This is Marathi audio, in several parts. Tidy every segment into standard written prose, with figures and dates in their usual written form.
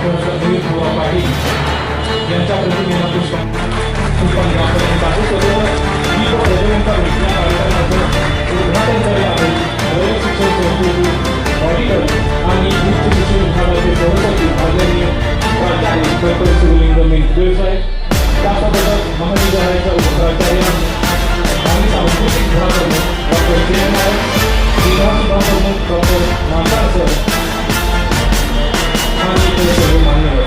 डॉक्टर संदीप पाटील यांच्या प्रतिनिधित्व उद्घाटन करले आहे. शिक्षण संस्थेचे ऑडिटर आणि उच्च शिक्षण विभागाचे सभापती आदरणीय प्राचार्य डॉक्टर शिवलिंगम साहेब, त्यासोबतच महाविद्यालयाच्या उपप्राचार्य आणि सांस्कृतिक विभागाप्रमुख डॉक्टर जयंत नायक, विभाग प्रमुख डॉक्टर नाकार सर आणि इतर सर्व मान्यवर.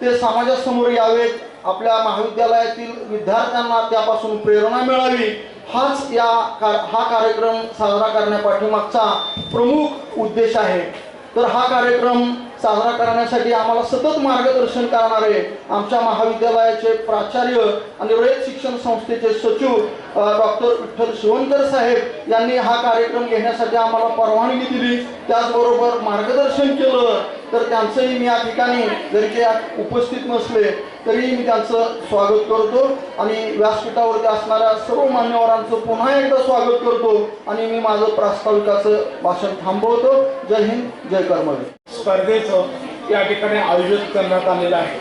ते समाजासमोर यावेत, आपल्या महाविद्यालयातील विद्यार्थ्यांना त्यापासून प्रेरणा मिळावी, हा कार्यक्रम साजरा करण्यापाठीमागचा प्रमुख उद्देश आहे. तर हा कार्यक्रम साजरा करण्यासाठी आम्हाला सतत मार्गदर्शन करणारे आमच्या महाविद्यालयाचे प्राचार्य आणि रयत शिक्षण संस्थेचे सचिव डॉक्टर विठ्ठल शिवणकर साहेब यांनी हा कार्यक्रम घेण्यासाठी आम्हाला परवानगी दिली, त्याचबरोबर मार्गदर्शन केलं. तर त्यांचंही मी या ठिकाणी जरी ते उपस्थित नसले तरी मी त्यांचं स्वागत करतो आणि व्यासपीठावरती असणाऱ्या सर्व मान्यवरांचं पुन्हा एकदा स्वागत करतो आणि मी माझं प्रास्ताविकाचं भाषण थांबवतो. जय हिंद, जय कर्मवीर. स्पर्धेचं या ठिकाणी आयोजित करण्यात आलेलं आहे.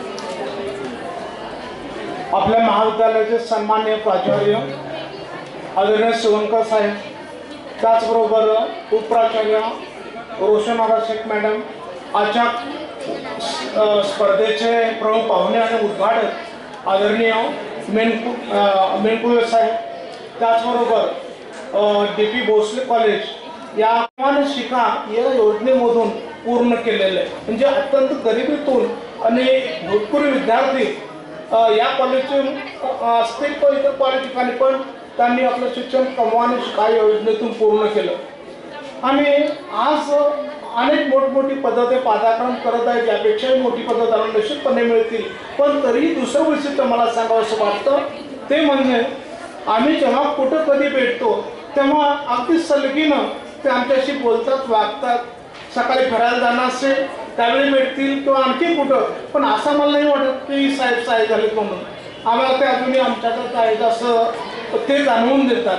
आपल्या महाविद्यालयाचे सन्माननीय प्राचार्य आदरणीय शिवणकर साहेब, त्याचबरोबर उपप्राचार्य रोशनारा शेख मॅडम, आजच्या स्पर्धेचे प्रमुख पाहुणे आणि उद्घाटक आदरणीय मेनकुळे साहेब, त्याचबरोबर DP भोसले कॉलेज या शिका या योजनेमधून पूर्ण केलेलं आहे. म्हणजे अत्यंत गरिबीतून आणि भूतपूर्व विद्यार्थी या कॉलेजचे असतील पण इतर कॉलेज ठिकाणी पण त्यांनी आपलं शिक्षण कमवाने शिका योजनेतून पूर्ण केलं आणि आज अनेक मोठमोठी पद्धती पादाक्रम करत आहेत. यापेक्षाही मोठी पद्धत त्यांना निश्चितपणे मिळतील. पण तरीही दुसरं वैशिष्ट्य मला सांगावं असं वाटतं ते म्हणजे आम्ही जेव्हा कुठं कधी भेटतो तेव्हा अगदी सलगीनं ते आमच्याशी बोलतात, वागतात. सकाळी फिरायला जाणार असेल त्यावेळी भेटतील किंवा आणखी कुठं, पण असं मला नाही वाटत की साहेब झालेत म्हणून. आम्हाला ते अजूनही आमच्याकडे आहेत असं ते जाणवून देतात.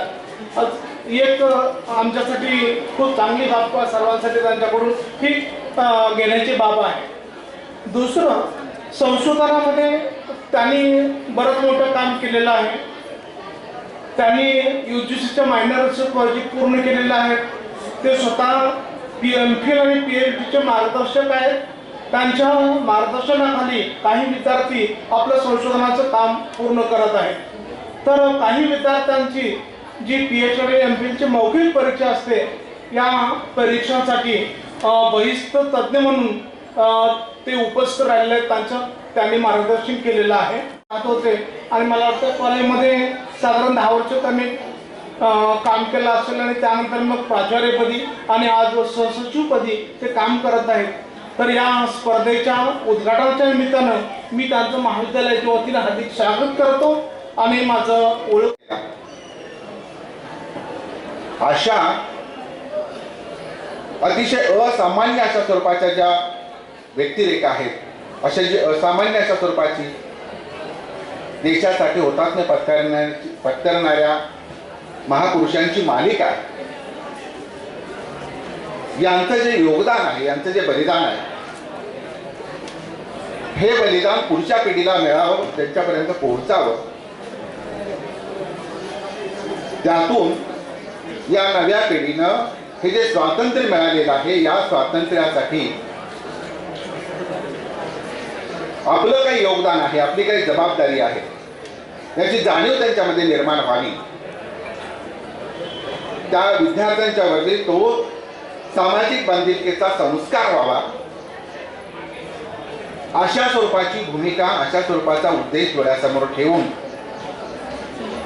एक आमच्यासाठी खूप चांगली बाब सर्वांसाठी त्यांच्याकडून ही घेण्याची बाब आहे. दुसरं, संशोधनामध्ये त्यांनी बरंच मोठं काम केलेलं आहे. त्यांनी UGCच्या मायनरचं प्रोजेक्ट पूर्ण केलेलं आहे. ते स्वतः MPhil आणि PhDचे मार्गदर्शक आहेत. त्यांच्या मार्गदर्शनाखाली काही विद्यार्थी आपलं संशोधनाचं काम पूर्ण करत आहेत. तर काही विद्यार्थ्यांची जी PhD आणि MPhilची मौखिक परीक्षा असते या परीक्षांसाठी बहिस्थ तज्ज्ञ म्हणून ते उपस्थित राहिलेले आहेत. त्यांनी मार्गदर्शन केलेलं आहे होते आणि मला वाटतं कॉलेजमध्ये साधारण 10 वर्ष त्यांनी काम केलं असेल आणि त्यानंतर मग प्राचार्यपदी आणि आज सहसचिवपदी ते काम करत आहेत. तर या स्पर्धेच्या उद्घाटनाच्या निमित्तानं मी त्यांचं महाविद्यालयाच्या वतीनं हार्दिक स्वागत करतो आणि माझं ओळख अशा अतिशय असामान्य अशा स्वरूपाच्या ज्या व्यक्तिरेखा आहेत, अशा जी असामान्य अशा स्वरूपाची देशासाठी हुतात्म्य पत्करणाऱ्या महापुरुषांची मालिका आहे. यांचं जे योगदान आहे, यांचं जे बलिदान आहे, हे बलिदान पुढच्या पिढीला मिळावं, त्यांच्यापर्यंत पोहोचावं. त्यातून या नव्या पिढीनं हे जे स्वातंत्र्य मिळालेलं आहे, या स्वातंत्र्यासाठी आपलं काही योगदान आहे, आपली काही जबाबदारी आहे, याची जाणीव त्यांच्यामध्ये निर्माण व्हावी. त्या विद्यार्थ्यांच्यावरती तो सामाजिक बांधिलकीचा संस्कार व्हावा, अशा स्वरूपाची भूमिका, अशा स्वरूपाचा उद्देश डोळ्यासमोर ठेवून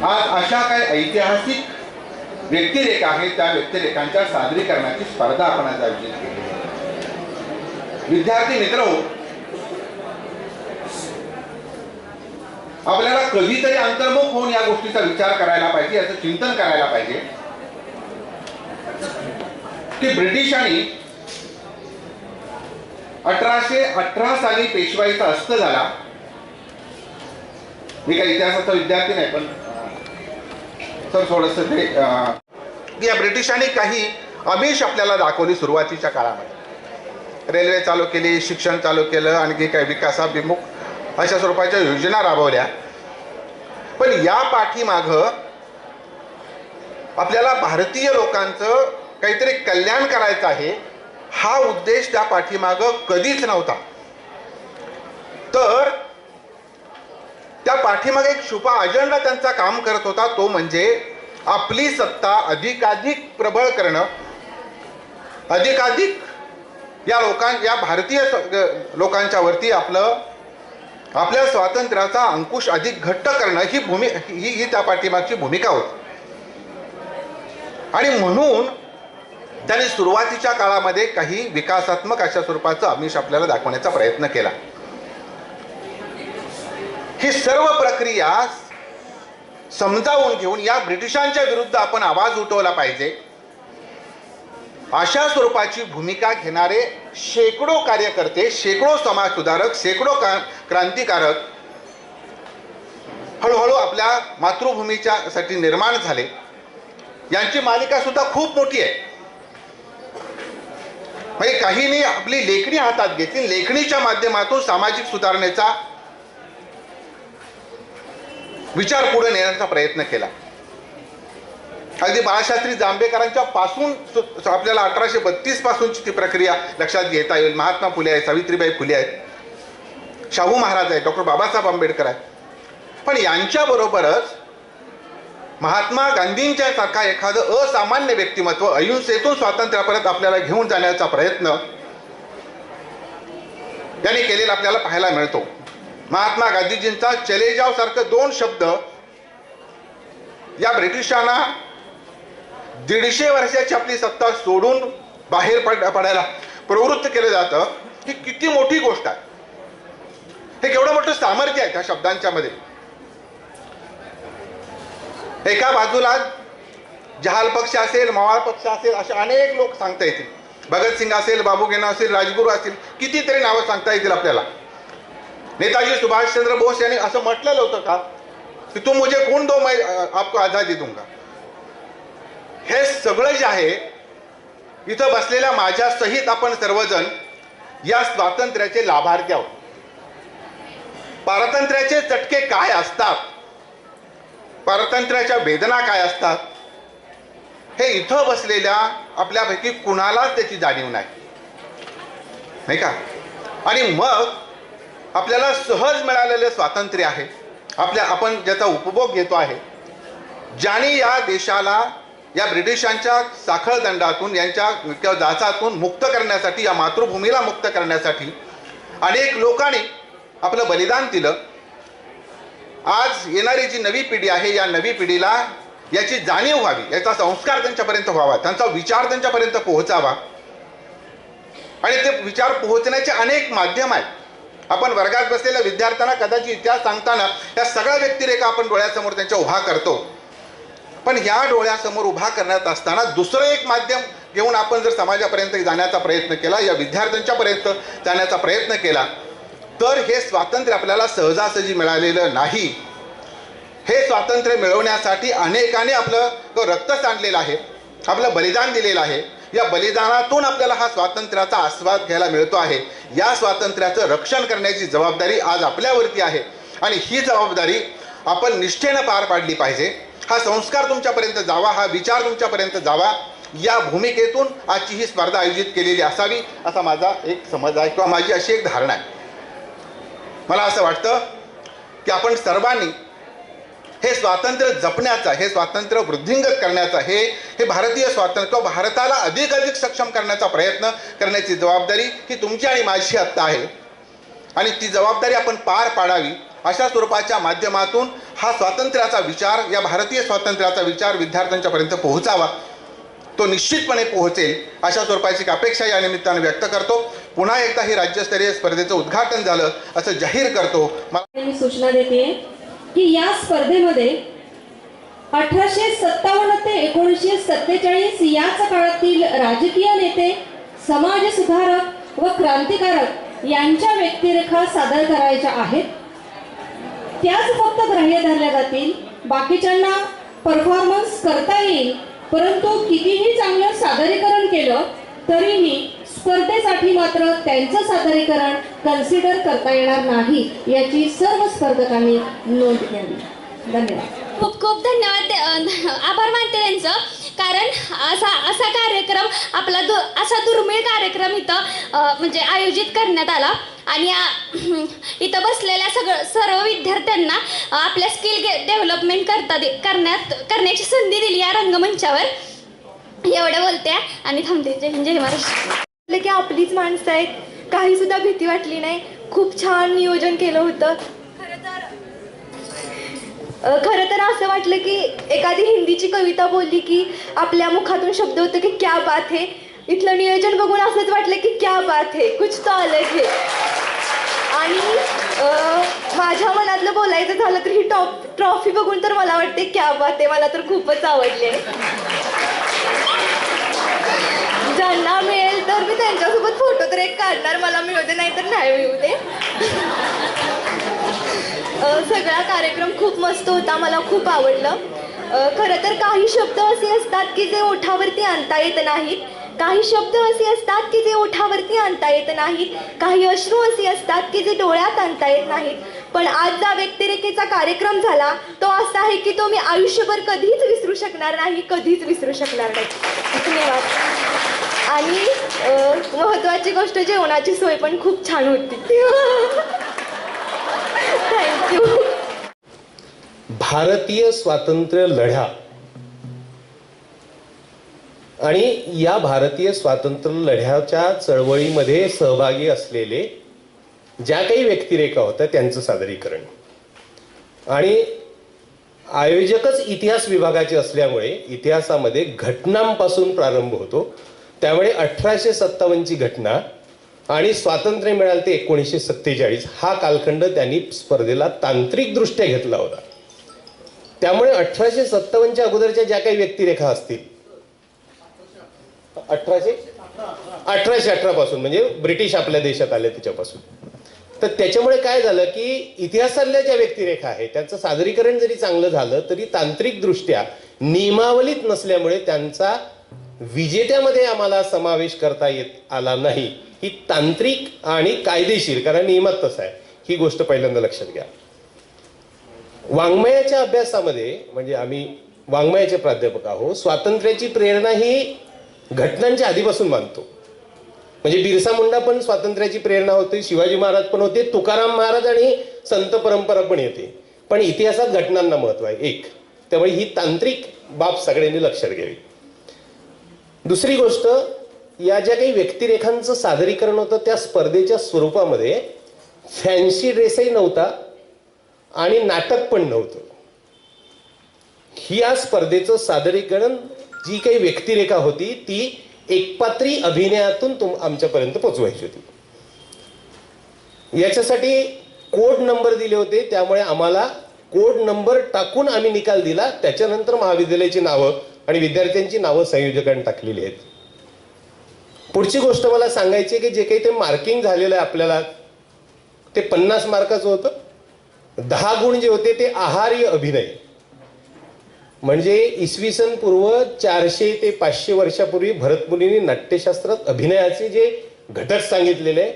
आज अशा काही ऐतिहासिक व्यक्तिरेखा आहेत, त्या व्यक्तिरेखांच्या सादरीकरणाची स्पर्धा आपण आज आयोजित केली. विद्यार्थी मित्र, आपल्याला कधीतरी अंतर्मुख होऊन या गोष्टीचा विचार करायला पाहिजे, याचं चिंतन करायला पाहिजे की ब्रिटिशांनी 1818 साली पेशवाईचा अस्त झाला मी काही इतिहासाचा विद्यार्थी नाही, पण सर थोडंसं ते या ब्रिटिशांनी काही आमिष आपल्याला दाखवली सुरुवातीच्या काळामध्ये. रेल्वे चालू केली, शिक्षण चालू केलं, आणखी काही विकासाभिमुख अशा स्वरूपाच्या योजना राबवल्या. पण या पाठीमागं आपल्याला भारतीय लोकांचं काहीतरी कल्याण करायचं आहे हा उद्देश त्या पाठीमागं कधीच नव्हता. तर त्या पाठीमागे एक छुपा अजेंडा त्यांचा काम करत होता, तो म्हणजे आपली सत्ता अधिकाधिक प्रबळ करणं, अधिकाधिक या भारतीय लोकांच्या वरती आपल्या स्वातंत्र्याचा अंकुश अधिक घट्ट करणं ही त्या पाठीमागची भूमिका होती. आणि म्हणून त्यांनी सुरुवातीच्या काळामध्ये काही विकासात्मक अशा स्वरूपाचं आमिष आपल्याला दाखवण्याचा प्रयत्न केला. ही सर्व प्रक्रिया समजावून घेऊन या ब्रिटिशांच्या विरुद्ध आपण आवाज उठवला पाहिजे अशा स्वरूपाची भूमिका घेणारे शेकडो कार्यकर्ते, शेकडो समाज सुधारक, शेकडो क्रांतिकारक हळूहळू आपल्या मातृभूमीच्या साठी निर्माण झाले. यांची मालिका सुद्धा खूप मोठी आहे. म्हणजे काहींनी आपली लेखणी हातात घेतली, लेखणीच्या माध्यमातून सामाजिक सुधारणेचा विचार पुढे नेण्याचा प्रयत्न केला. अगदी बाळशास्त्री जांभेकरांच्या पासून आपल्याला 1832 पासूनची ती प्रक्रिया लक्षात घेता येईल. महात्मा फुले आहेत, सावित्रीबाई फुले आहेत, शाहू महाराज आहेत, डॉक्टर बाबासाहेब आंबेडकर आहेत. पण यांच्याबरोबरच महात्मा गांधींच्या सारखा एखादं असामान्य व्यक्तिमत्व अहिंसेतून स्वातंत्र्यापर्यंत आपल्याला घेऊन जाण्याचा प्रयत्न यांनी केलेला आपल्याला पाहायला मिळतो. महात्मा गांधीजींचा चले जाव सारखं 2 शब्द या ब्रिटिशांना 150 वर्षाची आपली सत्ता सोडून बाहेर पडायला प्रवृत्त केलं जातं. ही किती मोठी गोष्ट आहे, हे केवढं मोठं सामर्थ्य आहे त्या शब्दांच्या मध्ये. एका बाजूला जहाल पक्ष असेल, मवाळ पक्ष असेल, असे अनेक लोक सांगता येतील. भगतसिंग असेल, बाबूगेना असेल, राजगुरू असेल, कितीतरी नावं सांगता येतील आपल्याला. नेताजी सुभाषचंद्र बोस यांनी असं म्हटलेलं होतं का की तुम मुझे खून दो मैं आपको आझादी दूंगा. हे सगळं जे आहे इथं बसलेल्या माझ्या सहित आपण सर्वजण या स्वातंत्र्याचे लाभार्थी आहोत. पारतंत्र्याचे चटके काय असतात, पारतंत्र्याच्या वेदना काय असतात, हे इथं बसलेल्या आपल्यापैकी कुणालाच त्याची जाणीव नाही का. आणि मग आपल्याला सहज मिळालेले स्वातंत्र्य आहे, आपण ज्याचा उपभोग घेतो आहे, ज्याने या देशाला या ब्रिटिशांच्या साखळदंडातून, यांच्या जाचातून मुक्त करण्यासाठी, या मातृभूमीला मुक्त करण्यासाठी अनेक लोकांनी आपलं बलिदान दिलं. आज येणारी जी नवी पिढी आहे, या नवी पिढीला याची जाणीव व्हावी, याचा संस्कार त्यांच्यापर्यंत व्हावा, त्यांचा विचार त्यांच्यापर्यंत पोहोचावा. आणि ते विचार पोहोचण्याचे अनेक माध्यम आहेत. आपण वर्गात बसलेल्या विद्यार्थ्यांना कदाचित इतिहास सांगताना या सगळ्या व्यक्तिरेखा आपण डोळ्यासमोर त्यांच्या उभा करतो. पण ह्या डोळ्यासमोर उभा करण्यात असताना दुसरं एक माध्यम घेऊन आपण जर समाजापर्यंत जाण्याचा प्रयत्न केला, या विद्यार्थ्यांच्यापर्यंत जाण्याचा प्रयत्न केला, तर हे स्वातंत्र्य आपल्याला सहजासहजी मिळालेलं नाही. हे स्वातंत्र्य मिळवण्यासाठी अनेकांनी आपलं रक्त सांडलेलं आहे, आपलं बलिदान दिलेलं आहे. या बलिदानातून आपल्याला हा स्वातंत्र्याचा आस्वाद घ्यायला मिळतो आहे. या स्वातंत्र्याचं रक्षण करण्याची जबाबदारी आज आपल्यावरती आहे आणि ही जबाबदारी आपण निष्ठेनं पार पाडली पाहिजे. हा संस्कार तुमच्यापर्यंत जावा, हा विचार तुमच्यापर्यंत जावा, या भूमिकेतून आजची ही स्पर्धा आयोजित केलेली असावी असा माझा एक समज आहे, किंवा माझी अशी एक धारणा आहे. मला असं वाटतं की आपण सर्वांनी हे स्वातंत्र्य जपण्याचा, हे स्वातंत्र्य वृद्धिंगत करण्याचा, हे भारतीय स्वातंत्र्य, भारताला अधिक सक्षम करण्याचा प्रयत्न करण्याची जबाबदारी ही तुमची आणि माझी आत्ता आहे. आणि ती जबाबदारी आपण पार पाडावी. अशा स्वरूपाच्या माध्यमातून हा स्वातंत्र्याचा विचार, या भारतीय स्वातंत्र्याचा विचार विद्यार्थ्यांच्यापर्यंत पोहोचावा. तो निश्चितपणे पोहोचेल अशा स्वरूपाची अपेक्षा या निमित्ताने व्यक्त करतो. पुन्हा एकदा ही राज्यस्तरीय स्पर्धेचं उद्घाटन झालं असं जाहीर करतो. मी सूचना देते की या स्पर्धेमध्ये 1857 ते 1947 याच काळातील राजकीय नेते, समाजसुधारक व क्रांतिकारक यांच्या व्यक्तिरेखा सादर करायच्या आहेत. त्याच फक्त ग्राह्य धरल्या जातील, बाकीच्यांना परफॉर्मन्स करता येईल, परंतु कितीही चांगलं सादरीकरण केलं तरीही स्पर्धेसाठी मात्र त्यांचं सादरीकरण कन्सिडर करता येणार नाही, याची सर्व स्पर्धकांनी नोंद घ्यावी. धन्यवाद. खूप खूप धन्यवाद, आभार मानते त्यांचं. कारण असा कार्यक्रम असा दुर्मिळ कार्यक्रम इथं म्हणजे आयोजित करण्यात आला आणि इथं बसलेल्या सर्व विद्यार्थ्यांना आपल्या स्किल डेव्हलपमेंट करण्याची संधी दिली या रंगमंचावर. एवढं बोलते आणि थांबते. जय हिंद, जय महाराष्ट्र. की आपलीच माणसं आहेत, काही सुद्धा भीती वाटली नाही. खूप छान नियोजन केलं होतं. खरं तर असं वाटलं की एखादी हिंदीची कविता बोलली की आपल्या मुखातून शब्द होतं की क्या बात है. इथलं नियोजन बघून असंच वाटलं की क्या बात है, कुछ तो अलग है. आणि माझ्या मनातलं बोलायचं झालं तर ही ट्रॉफी बघून तर मला वाटते क्या बात आहे. मला तर खूपच आवडली आहे. ज्यांना मिळेल तर मी त्यांच्यासोबत फोटो तर एक काढणार, मला मिळू दे नाही तर नाही मिळू दे. सगळा कार्यक्रम खूप मस्त होता, मला खूप आवडलं. खरं तर काही शब्द असे असतात की जे ओठावरती आणता येत नाहीत, काही शब्द असे असतात की जे ओठावरती आणता येत नाहीत, काही अश्रू असे असतात की जे डोळ्यात आणता येत नाहीत. पण आज ज्या व्यक्तिरेखेचा कार्यक्रम झाला तो असा आहे की तो मी आयुष्यभर कधीच विसरू शकणार नाही, कधीच विसरू शकणार नाही. धन्यवाद. आणि महत्त्वाची गोष्ट, जेवणाची सोय पण खूप छान होती. थँक्यू. भारतीय स्वातंत्र्य लढा आणि या भारतीय स्वातंत्र्य लढ्याच्या चळवळीमध्ये सहभागी असलेले ज्या काही व्यक्तिरेखा होत्या त्यांचं सादरीकरण. आणि आयोजकच इतिहास विभागाचे असल्यामुळे इतिहासामध्ये घटनांपासून प्रारंभ होतो. त्यामुळे 1857ची घटना आणि स्वातंत्र्य मिळालं ते 1947 हा कालखंड त्यांनी स्पर्धेला तांत्रिकदृष्ट्या घेतला होता. त्यामुळे 1857च्या अगोदरच्या ज्या काही व्यक्तिरेखा असतील 1818 पासून, म्हणजे ब्रिटिश आपल्या देशात आले त्याच्यापासून, तर त्याच्यामुळे काय झालं की इतिहासातल्या ज्या व्यक्तिरेखा आहेत त्यांचं सादरीकरण जरी चांगलं झालं तरी तांत्रिकदृष्ट्या नियमावलीत नसल्यामुळे त्यांचा विजेत्यामध्ये आम्हाला समावेश करता येत आला नाही. ही तांत्रिक आणि कायदेशीर, कारण नियमात तसं आहे, ही गोष्ट पहिल्यांदा लक्षात घ्या. वाङ्मयाच्या अभ्यासामध्ये, म्हणजे आम्ही वाङ्मयाचे प्राध्यापक आहोत, स्वातंत्र्याची प्रेरणा ही घटनांच्या आधीपासून मानतो. म्हणजे बिरसा मुंडा पण स्वातंत्र्याची प्रेरणा होती, शिवाजी महाराज पण होते, तुकाराम महाराज आणि संत परंपरा पण येते. पण इतिहासात घटनांना महत्व आहे एक. त्यामुळे ही तांत्रिक बाब सगळ्यांनी लक्षात घ्यावी. दुसरी गोष्ट, या ज्या काही व्यक्तिरेखांचं सादरीकरण होतं त्या स्पर्धेच्या स्वरूपामध्ये फॅन्सी ड्रेसही नव्हता आणि नाटक पण नव्हतं. ही या स्पर्धेचं सादरीकरण जी काही व्यक्तिरेखा होती ती एकपात्री अभिनयातून आमच्यापर्यंत पोचवायची होती. याच्यासाठी कोड नंबर दिले होते. त्यामुळे आम्हाला कोड नंबर टाकून आम्ही निकाल दिला. त्याच्यानंतर महाविद्यालयाची नावं आणि विद्यार्थ्यांची नावं संयोजकांनी टाकलेली आहेत. पुढची गोष्ट मला सांगायची की जे काही ते मार्किंग झालेलं आहे आपल्याला ते 50 मार्काचं होतं. 10 गुण जे होते ते आहार्य अभिनय, म्हणजे इसवी सन पूर्व 400 ते 500 वर्षापूर्वी भरतमुनींनी नाट्यशास्त्रात अभिनयाचे जे घटक सांगितलेले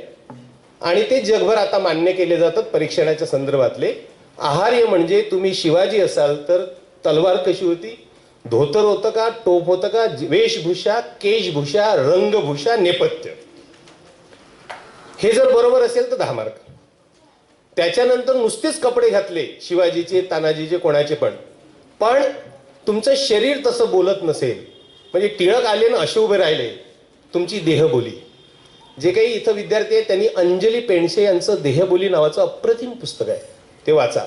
आणि ते जगभर आता मान्य केले जातात परीक्षणाच्या संदर्भातले. आहार्य म्हणजे तुम्ही शिवाजी असाल तर तलवार कशी होती, धोतर होतं का, टोप होतं का, वेशभूषा, केशभूषा, रंगभूषा, नेपथ्य, हे जर बरोबर असेल तर 10 मार्क. त्याच्यानंतर नुसतेच कपडे घातले शिवाजीचे, तानाजीचे, कोणाचे पण तुमचं शरीर तसं बोलत नसेल, म्हणजे टिळक आले ना असे उभे राहिले, तुमची देहबोली. जे काही इथं विद्यार्थी आहेत त्यांनी अंजली पेंडसे यांचं देहबोली नावाचं अप्रतिम पुस्तक आहे, ते वाचा.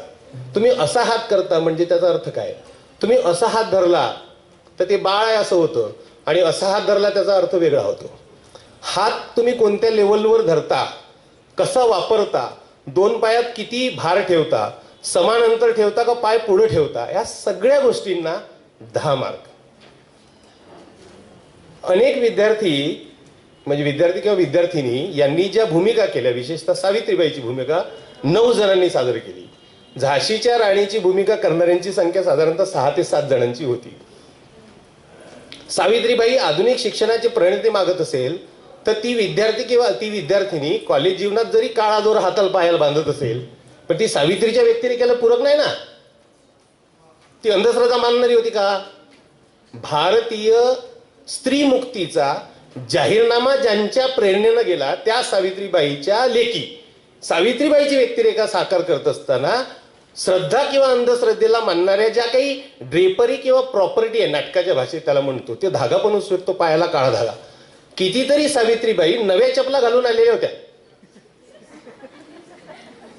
तुम्ही असा हात करता म्हणजे त्याचा अर्थ काय, तुम्ही असा हात धरला तर ते बाळ आहे असं होतं आणि असा हात धरला त्याचा अर्थ वेगळा होतो. हात तुम्ही कोणत्या लेवलवर धरता, कसा वापरता, 2 पायात किती भार ठेवता, समान अंतर ठेवता का पाय पुढे ठेवता, या सगळ्या गोष्टींना 10 मार्क. अनेक विद्यार्थी म्हणजे विद्यार्थी किंवा विद्यार्थिनी यांनी ज्या भूमिका केल्या, विशेषतः सावित्रीबाईची भूमिका 9 जणांनी सादर केली. झाशीच्या राणीची भूमिका करणाऱ्यांची संख्या साधारणतः 6 ते 7 जणांची होती. सावित्रीबाई आधुनिक शिक्षणाची प्रणिती मागत असेल तर ती विद्यार्थी किंवा ती विद्यार्थिनी कॉलेज जीवनात जरी काळा दोर हाताला पायाला बांधत असेल पण ती सावित्रीच्या व्यक्तिरेखेला पूरक नाही ना. ती अंधश्रद्धा मानणारी होती का? भारतीय स्त्री मुक्तीचा जाहीरनामा ज्यांच्या प्रेरणेनं गेला त्या सावित्रीबाईच्या लेकी सावित्रीबाईची व्यक्तिरेखा साकार करत असताना श्रद्धा किंवा अंधश्रद्धेला मानणाऱ्या ज्या काही ड्रेपरी किंवा प्रॉपर्टी आहे, नाटकाच्या भाषेत त्याला म्हणतो, ते धागा पण उसतो पायाला काळा धागा. कितीतरी सावित्रीबाई नव्या चपला घालून आलेल्या होत्या.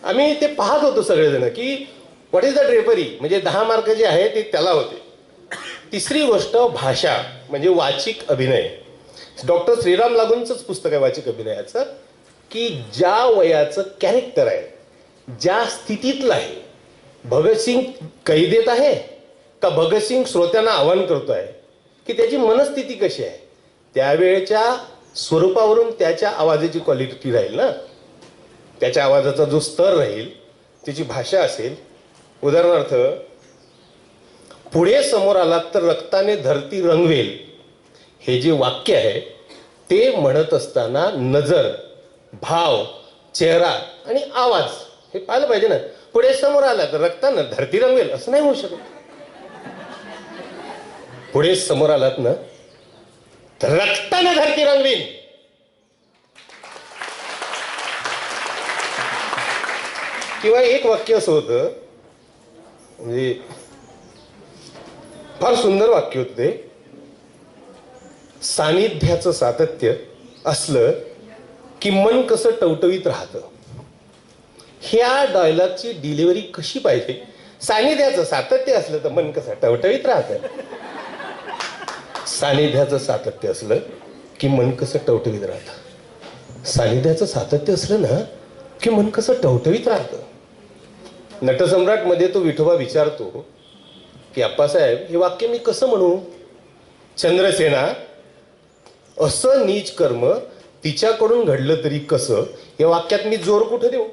आम्ही ते पाहत होतो सगळेजण की व्हॉट इज द ड्रेपरी, म्हणजे 10 मार्क जे आहे ते त्याला होते. तिसरी गोष्ट भाषा म्हणजे वाचिक अभिनय. डॉक्टर श्रीराम लागूंचंच पुस्तक आहे वाचिक अभिनयाचं, की ज्या वयाचं कॅरेक्टर आहे, ज्या स्थितीतलं आहे, भगतसिंग कैदेत आहे का भगतसिंग श्रोत्यांना आवाहन करतो आहे, की त्याची मनस्थिती कशी आहे, त्यावेळेच्या स्वरूपावरून त्याच्या आवाजाची क्वालिटी राहील ना, त्याच्या आवाजाचा जो स्तर राहील, त्याची भाषा असेल. उदाहरणार्थ, पुढे समोर आलात तर रक्ताने धरती रंगवेल हे जे वाक्य आहे ते म्हणत असताना नजर, भाव, चेहरा आणि आवाज हे पाहिलं पाहिजे ना. पुढे समोर आला तर रक्तानं धरती रंगवेल असं नाही होऊ शकत. पुढे समोर आलात ना तर रक्तानं धरती रंगवेल. किंवा एक वाक्य असं होतं, म्हणजे फार सुंदर वाक्य होतं ते, सानिध्याचं सातत्य असलं की मन कसं टवटवीत राहतं. ह्या डायलॉगची डिलिव्हरी कशी पाहिजे? सानिध्याचं सातत्य असलं तर मन कसं टवटवीत राहतं. सानिध्याचं सातत्य असलं की मन कसं टवटवीत राहतं. सानिध्याचं सातत्य असलं ना की मन कसं टवटवीत राहतं. नटसम्राट मध्ये तो विठोबा विचारतो की अप्पासाहेब हे वाक्य मी कसं म्हणू? चंद्रसेना, असं नीच कर्म तिच्याकडून घडलं तरी कसं, या वाक्यात मी जोर कुठं देऊ?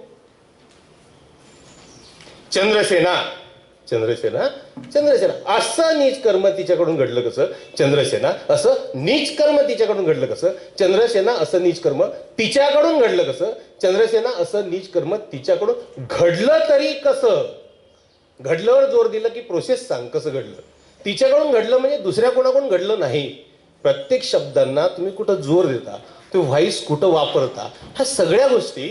चंद्रसेना, चंद्रसेना, चंद्रसेना, असं नीच कर्म तिच्याकडून घडलं कसं? चंद्रसेना, असं नीच कर्म तिच्याकडून घडलं कसं? चंद्रसेना, असं नीच कर्म तिच्याकडून घडलं कसं? चंद्रसेना, असं नीच कर्म तिच्याकडून घडलं तरी कसं? घडल्यावर जोर दिला की प्रोसेस सांग कसं घडलं. तिच्याकडून घडलं म्हणजे दुसऱ्या कोणाकडून घडलं नाही. प्रत्येक शब्दांना तुम्ही कुठं जोर देता, तो व्हॉइस कुठं वापरता, ह्या सगळ्या गोष्टी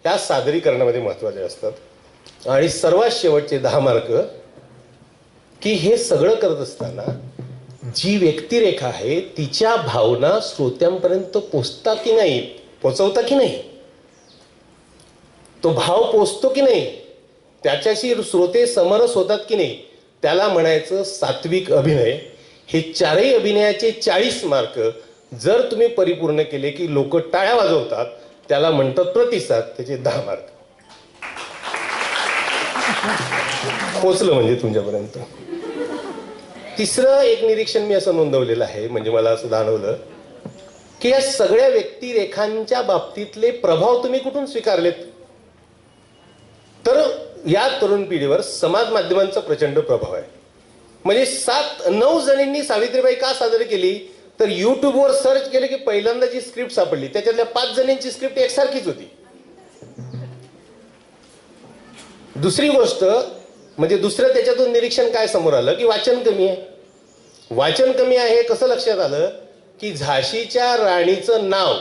ह्या सादरीकरणामध्ये महत्त्वाच्या असतात. आणि सर्वात शेवटचे 10 मार्क, की हे सगळं करत असताना जी व्यक्तिरेखा आहे तिच्या भावना श्रोत्यांपर्यंत पोचता की नाही, पोचवता की नाही, तो भाव पोचतो की नाही, त्याच्याशी श्रोते समरस होतात की नाही, त्याला म्हणायचं सात्विक अभिनय. हे 4ही अभिनयाचे 40 मार्क जर तुम्ही परिपूर्ण केले की लोक टाळ्या वाजवतात, त्याला म्हणतात प्रतिसाद, त्याचे 10 मार्क. पोचलं म्हणजे तुमच्यापर्यंत. तिसरं एक निरीक्षण मी असं नोंदवलेलं आहे, म्हणजे मला असं जाणवलं की या सगळ्या व्यक्तिरेखांच्या बाबतीतले प्रभाव तुम्ही कुठून स्वीकारलेत? तर या तरुण पिढीवर समाज माध्यमांचा प्रचंड प्रभाव आहे. म्हणजे 7-9 जणींनी सावित्रीबाई का सादर केली तर युट्यूबवर सर्च केले की पहिल्यांदा जी स्क्रिप्ट सापडली त्याच्यातल्या 5 जणींची स्क्रिप्ट एकसारखीच होती. दुसरी गोष्ट म्हणजे दुसरं त्याच्यातून निरीक्षण काय समोर आलं की वाचन कमी आहे. वाचन कमी आहे कसं लक्षात आलं की झाशीच्या राणीचं नाव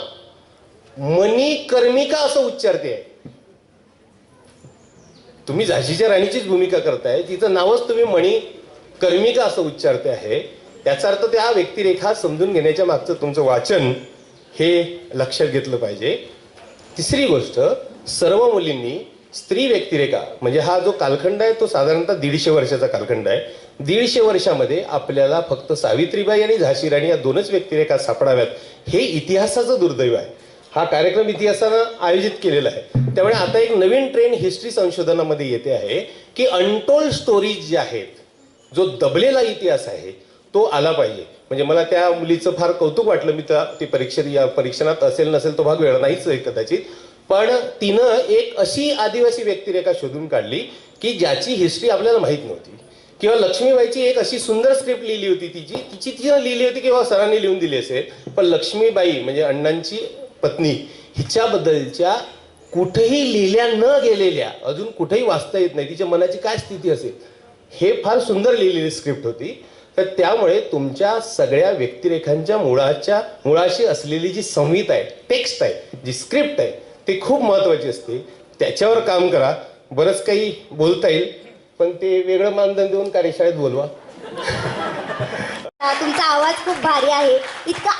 मणिकर्णिका असं उच्चारते आहे. तुम्ही झाशीच्या राणीचीच भूमिका करताय, तिचं नावच तुम्ही मणिकर्णिका असं उच्चारते आहे. त्याचा अर्थ त्या व्यक्तिरेखा समजून घेण्याच्या मागचं तुमचं वाचन हे लक्षात घेतलं पाहिजे. तिसरी गोष्ट, सर्व मुलींनी स्त्री व्यक्तिरेखा म्हणजे हा जो कालखंड आहे तो साधारणतः 150 वर्षाचा कालखंड आहे. 150 वर्षामध्ये आपल्याला फक्त सावित्रीबाई आणि झाशी राणी या 2च व्यक्तिरेखा सापडाव्यात हे इतिहासाचं दुर्दैव आहे. हा कार्यक्रम इतिहासानं आयोजित केलेला आहे. त्यामुळे आता एक नवीन ट्रेंड हिस्ट्री संशोधनामध्ये येते आहे की अनटोल्ड स्टोरीज जे आहेत, जो दबलेला इतिहास आहे तो आला पाहिजे. म्हणजे मला त्या मुलीचं फार कौतुक वाटलं. मी ती परीक्षणात असेल नसेल तो भाग वेळ नाहीच आहे कदाचित, पण तिनं एक अशी आदिवासी व्यक्तिरेखा शोधून काढली की ज्याची हिस्ट्री आपल्याला माहीत नव्हती. किंवा लक्ष्मीबाईची एक अशी सुंदर स्क्रिप्ट लिहिली होती तिनं लिहिली होती किंवा सरांनी लिहून दिली असेल, पण लक्ष्मीबाई म्हणजे अण्णांची पत्नी हिच्याबद्दलच्या कुठेही लिहिल्या न गेलेल्या, अजून कुठेही वाचता येत नाही तिच्या मनाची काय स्थिती असेल, हे फार सुंदर लिहिलेली स्क्रिप्ट होती. तर त्यामुळे तुमच्या सगळ्या व्यक्तिरेखांच्या मुळाशी असलेली जी संहिता आहे, टेक्स्ट आहे, जी स्क्रिप्ट आहे, ते खूप महत्त्वाची असते. त्याच्यावर काम करा. बरंच काही बोलता येईल, पण ते वेगळं मानधन देऊन कार्यशाळेत बोलवा. तुमचा आवाज खूप भारी आहे. इतकं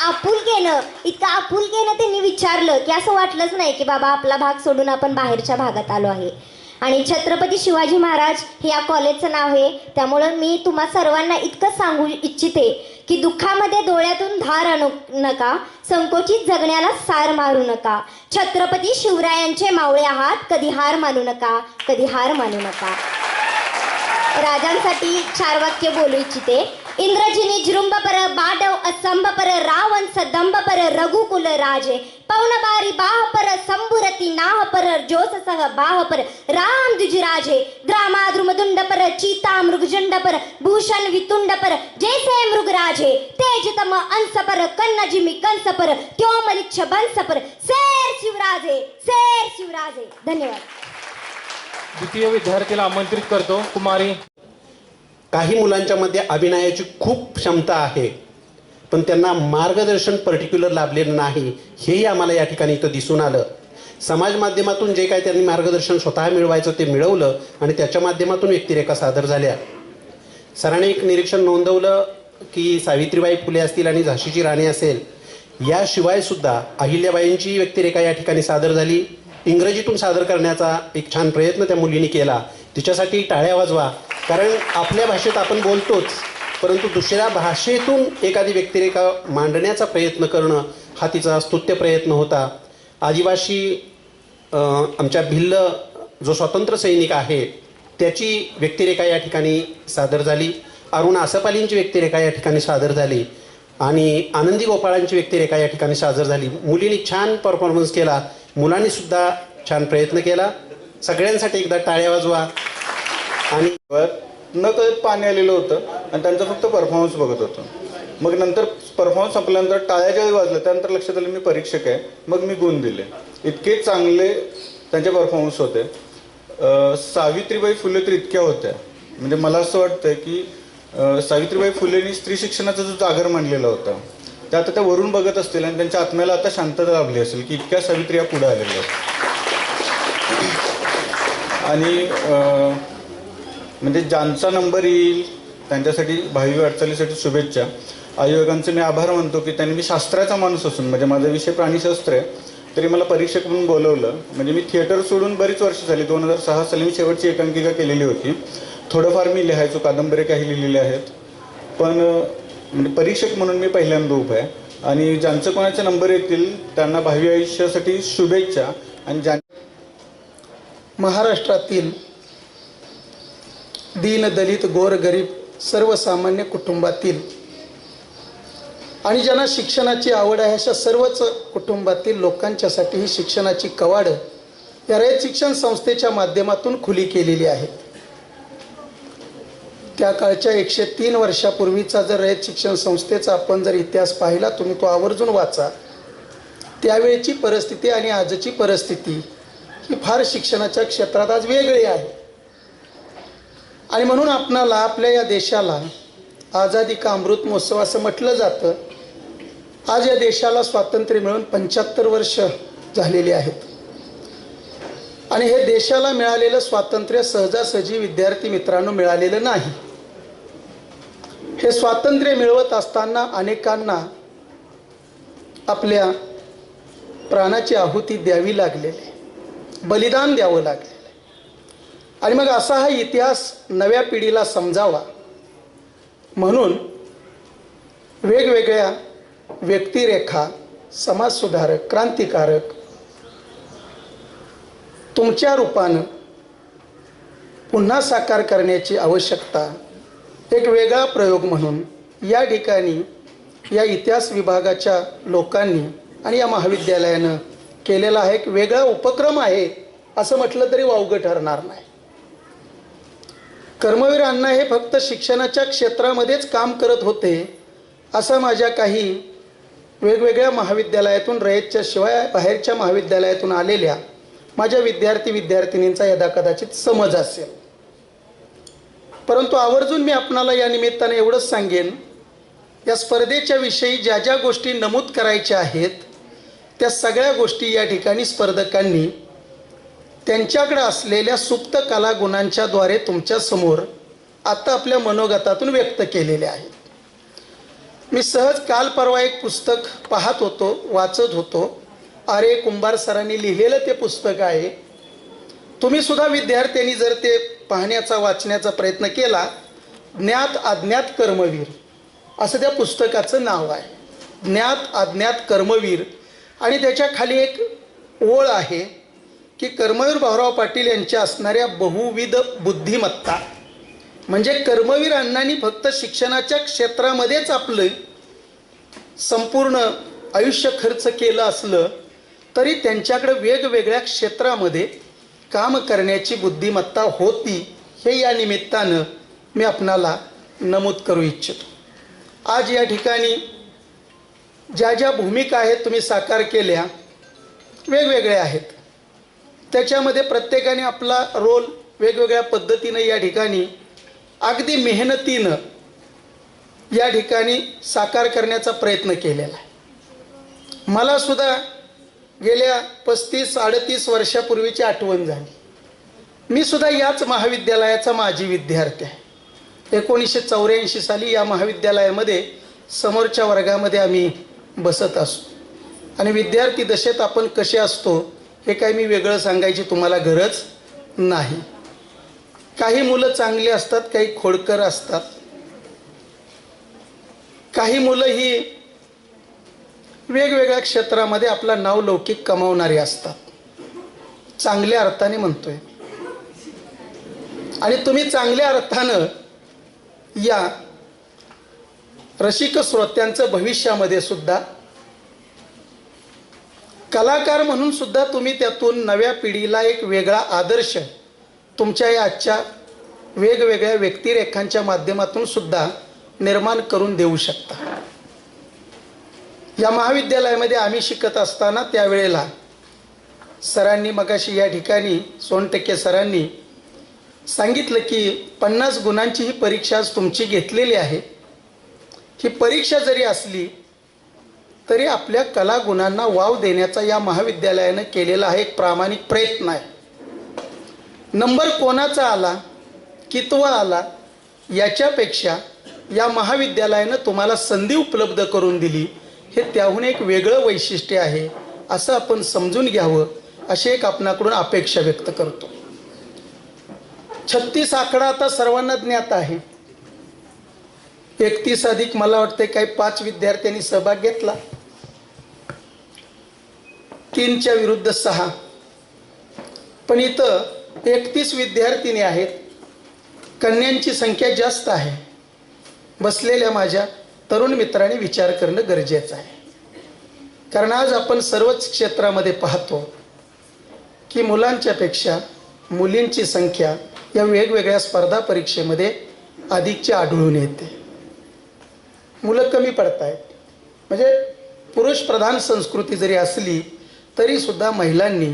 आपुलकेनं त्यांनी विचारलं की असं वाटलंच नाही की बाबा आपला भाग सोडून आपण बाहेरच्या भागात आलो आहे. आणि छत्रपती शिवाजी महाराज हे या कॉलेजचं नाव आहे. त्यामुळं मी तुम्हा सर्वांना इतकंच सांगू इच्छिते की दुःखामध्ये डोळ्यातून धार आणू नका, संकोचित जगण्याला सार मारू नका. छत्रपती शिवरायांचे मावळे आहात, कधी हार मानू नका, कधी हार मानू नका. राजांसाठी 4 वाक्य बोलू इच्छिते. इंद्रजिनी जृंभ पर, बाडव असंभ पर, रावण सदंभ पर, रघुकुल राजे, पवनबारी बाह पर, संबुरती नाह पर, जोससह बाह पर, राम द्विजराजे, द्रामाद्रुमदुंड पर, चीता मृगजंड पर, भूषण वितुंड पर, जैसे मृगराजे, तेजतम अंस पर, कन्नजिमी कंस पर, त्योमलिच्छ बंस पर, शेर शिवराजे, शेर शिवराजे. धन्यवाद. द्वितीय विद्यार्थीला आमंत्रित करतो. कुमारी. काही मुलांच्या मध्ये अभिनयाची खूप क्षमता आहे, पण त्यांना मार्गदर्शन पर्टिक्युलर लाभलेलं नाही, हेही आम्हाला या ठिकाणी इथं दिसून आलं. समाज माध्यमातून जे काय त्यांनी मार्गदर्शन स्वतः मिळवायचं ते मिळवलं आणि त्याच्या माध्यमातून व्यक्तिरेखा सादर झाल्या. सरांनी एक निरीक्षण नोंदवलं की सावित्रीबाई फुले असतील आणि झाशीची राणी असेल, याशिवाय सुद्धा अहिल्याबाईंची व्यक्तिरेखा या ठिकाणी सादर झाली. इंग्रजीतून सादर करण्याचा एक छान प्रयत्न त्या मुलीने केला. तिच्यासाठी टाळ्या वाजवा. कारण आपल्या भाषेत आपण बोलतोच, परंतु दुसऱ्या भाषेतून एखादी व्यक्तिरेखा मांडण्याचा प्रयत्न करणं हा तिचा स्तुत्य प्रयत्न होता. आदिवासी आमच्या भिल्ल जो स्वातंत्र्य सैनिक आहे त्याची व्यक्तिरेखा या ठिकाणी सादर झाली. अरुण आसपालींची व्यक्तिरेखा या ठिकाणी सादर झाली आणि आनंदी गोपाळांची व्यक्तिरेखा या ठिकाणी सादर झाली. मुलींनी छान परफॉर्मन्स केला, मुलांनी सुद्धा छान प्रयत्न केला. सगळ्यांसाठी एकदा टाळ्या वाजवा. आणि न कळत पाणी आलेलं होतं आणि त्यांचा फक्त परफॉर्मन्स बघत होतो. मग नंतर परफॉर्मन्स संपल्यानंतर टाळ्या ज्यावेळी वाजलं त्यानंतर लक्षात आलं मी परीक्षक आहे. मग मी गुण दिले. इतके चांगले त्यांचे परफॉर्मन्स होते. सावित्रीबाई फुले तर इतक्या होत्या, म्हणजे मला असं वाटतं की सावित्रीबाई फुलेंनी स्त्री शिक्षणाचा जो जागर मांडलेला होता ते आता त्या वरून बघत असतील आणि त्यांच्या आत्म्याला आता शांतता लाभली असेल की इतक्या सावित्री या पुढे आलेल्या आहेत. आणि म्हणजे ज्यांचा नंबर येईल त्यांच्यासाठी भावी वाटचालीसाठी शुभेच्छा. आयोगांचे मी आभार मानतो की त्यांनी, मी शास्त्राचा माणूस असून म्हणजे माझा विषय प्राणीशास्त्र आहे तरी मला परीक्षक म्हणून बोलवलं. म्हणजे मी थिएटर सोडून बरीच वर्ष झाली. 2006 साली मी शेवटची एकांकिका केलेली होती. थोडंफार मी लिहायचो, कादंबरी काही लिहिलेल्या आहेत, पण म्हणजे परीक्षक म्हणून मी पहिल्यांदा उभा आहे. आणि ज्यांचं कोणाचे नंबर येतील त्यांना भावी आयुष्यासाठी शुभेच्छा. आणि ज्या महाराष्ट्रातील दीन दलित गोरगरीब सर्वसामान्य कुटुंबातील आणि ज्यांना शिक्षणाची आवड आहे अशा सर्वच कुटुंबातील लोकांच्यासाठी ही शिक्षणाची कवाडं या रयत शिक्षण संस्थेच्या माध्यमातून खुली केलेली आहेत. त्या काळच्या 103 वर्षापूर्वीचा जर रयत शिक्षण संस्थेचा आपण जर इतिहास पाहिला, तुम्ही तो आवर्जून वाचा. त्यावेळची परिस्थिती आणि आजची परिस्थिती ही फार शिक्षणाच्या क्षेत्रात आज वेगळी आहे. आणि म्हणून आपणाला, आपल्या या देशाला आझादी का अमृत महोत्सव असं म्हटलं जातं. आज या देशाला स्वातंत्र्य मिळून 75 वर्ष झालेली आहेत. आणि हे देशाला मिळालेलं स्वातंत्र्य सहजासहजी विद्यार्थी मित्रांनो मिळालेलं नाही. हे स्वातंत्र्य मिळवत असताना अनेकांना आपल्या प्राणाची आहुती द्यावी लागलेली, बलिदान द्यावं लागलेलं. आणि मग असा हा इतिहास नव्या पिढीला समजावा म्हणून वेगवेगळ्या व्यक्तिरेखा, समाजसुधारक, क्रांतिकारक तुमच्या रूपानं पुन्हा साकार करण्याची आवश्यकता एक वेगळा प्रयोग म्हणून या ठिकाणी या इतिहास विभागाच्या लोकांनी आणि या महाविद्यालयानं केलेला आहे. एक वेगळा उपक्रम आहे असं म्हटलं तरी वावगं ठरणार नाही. कर्मवीर अण्णा हे फक्त शिक्षणाच्या क्षेत्रामध्येच काम करत होते असं माझ्या काही वेगवेगळ्या महाविद्यालयातून रयतच्या शिवाय बाहेरच्या महाविद्यालयातून आलेल्या माझ्या विद्यार्थिनींचा यदा कदाचित समज असेल. परंतु आवर्जून मी आपणाला या निमित्ताने एवढंच सांगेन, या स्पर्धेच्या विषयी ज्या ज्या गोष्टी नमूद करायच्या आहेत त्या सगळ्या गोष्टी या ठिकाणी स्पर्धकांनी त्यांच्याकडे असलेल्या सुप्त कला गुणांच्या द्वारे तुमच्यासमोर आता आपल्या मनोगतातून व्यक्त केलेल्या आहेत. मी सहज काल परवा एक पुस्तक पाहत होतो, वाचत होतो. आरे कुंभार सरांनी लिहिलेलं ते पुस्तक आहे. तुम्ही सुद्धा विद्यार्थ्यांनी जर ते पाहण्याचा वाचण्याचा प्रयत्न केला, ज्ञात अज्ञात कर्मवीर असं त्या पुस्तकाचं नाव आहे. ज्ञात अज्ञात कर्मवीर. आणि त्याच्या खाली एक ओळ आहे की कर्मवीर भाऊराव पाटील यांच्या असणाऱ्या बहुविध बुद्धिमत्ता. म्हणजे कर्मवीर अण्णांनी फक्त शिक्षणाच्या क्षेत्रामध्येच आपलं संपूर्ण आयुष्य खर्च केलं असलं तरी त्यांच्याकडे वेगवेगळ्या क्षेत्रामध्ये काम करण्याची बुद्धिमत्ता होती, हे या निमित्तानं मी आपणाला नमूद करू इच्छितो. आज या ठिकाणी ज्या ज्या भूमिका आहेत तुम्ही साकार केल्या वेगवेगळ्या आहेत. त्याच्यामध्ये प्रत्येकाने आपला रोल वेगवेगळ्या पद्धतीनं या ठिकाणी अगदी मेहनतीनं या ठिकाणी साकार करण्याचा प्रयत्न केलेला आहे. मला सुद्धा गेल्या 35-38 वर्षापूर्वीची आठवण झाली. मी सुद्धा याच महाविद्यालयाचा माजी विद्यार्थी आहे. 1984 साली या महाविद्यालयामध्ये समोरच्या वर्गामध्ये आम्ही बसत असतो आणि विद्यार्थी दशेत आपण कसे असतो हे काही मी वेगळं सांगायची तुम्हाला गरज नाही. काही मुलं चांगली असतात, काही खोडकर असतात, काही मुलं ही वेगवेगळ्या क्षेत्रामध्ये आपला नावलौकिक कमावणारी असतात. चांगल्या अर्थाने म्हणतोय. आणि तुम्ही चांगल्या अर्थानं या रसिक श्रोत्यांचं भविष्यामध्ये सुद्धा कलाकार म्हणून सुद्धा तुम्ही त्यातून नव्या पिढीला एक वेगळा आदर्श तुमच्या या आजच्या वेगवेगळ्या व्यक्तिरेखांच्या माध्यमातून सुद्धा निर्माण करून देऊ शकता. या महाविद्यालयामध्ये आम्ही शिकत असताना त्यावेळेला सरांनी मगाशी या ठिकाणी सोनटक्के सरांनी सांगितलं की 50 गुणांची ही परीक्षा आज तुमची घेतलेली आहे. ही परीक्षा जरी असली तरी आपल्या कलागुणांना वाव देण्याचा या महाविद्यालयानं केलेला हा एक प्रामाणिक प्रयत्न आहे. नंबर कोणाचा आला, कितवा आला याच्यापेक्षा या महाविद्यालयानं तुम्हाला संधी उपलब्ध करून दिली हे त्याहून एक वेगळं वैशिष्ट्य आहे असं आपण समजून घ्यावं, अशी एक आपणाकडून अपेक्षा व्यक्त करतो. 36 आकडा आता सर्वांना ज्ञात आहे. 31 अधिक मला वाटते काही 5 विद्यार्थ्यांनी सहभाग घेतला. 3च्या विरुद्ध 6. पण इथं 31 विद्यार्थिनी आहेत. कन्यांची संख्या जास्त आहे. बसलेल्या माझ्या तरुण मित्रांनी विचार करणं गरजेचं आहे. कारण आज आपण सर्वच क्षेत्रामध्ये पाहतो की मुलांच्यापेक्षा मुलींची संख्या या वेगवेगळ्या स्पर्धा परीक्षेमध्ये अधिकची आढळून येते. मुलं कमी पडत आहेत. म्हणजे पुरुष प्रधान संस्कृती जरी असली तरी सुद्धा महिलांनी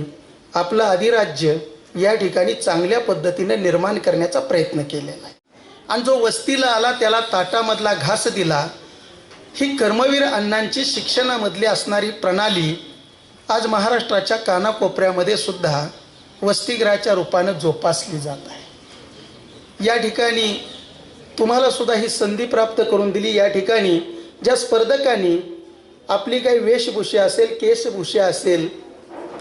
आपलं अधिराज्य या ठिकाणी चांगल्या पद्धतीने निर्माण करण्याचा प्रयत्न केलेला आहे. आणि जो वस्तीला आला त्याला ताटामधला घास दिला, ही कर्मवीर अण्णांची शिक्षणामधली असणारी प्रणाली आज महाराष्ट्राच्या कानाकोपऱ्यामध्ये सुद्धा वसतिगृहाच्या रूपानं जोपासली जात आहे. या ठिकाणी तुम्हाला सुद्धा ही संधी प्राप्त करून दिली. या ठिकाणी ज्या स्पर्धकांनी आपली काही वेशभूषा असेल, केशभूषा असेल,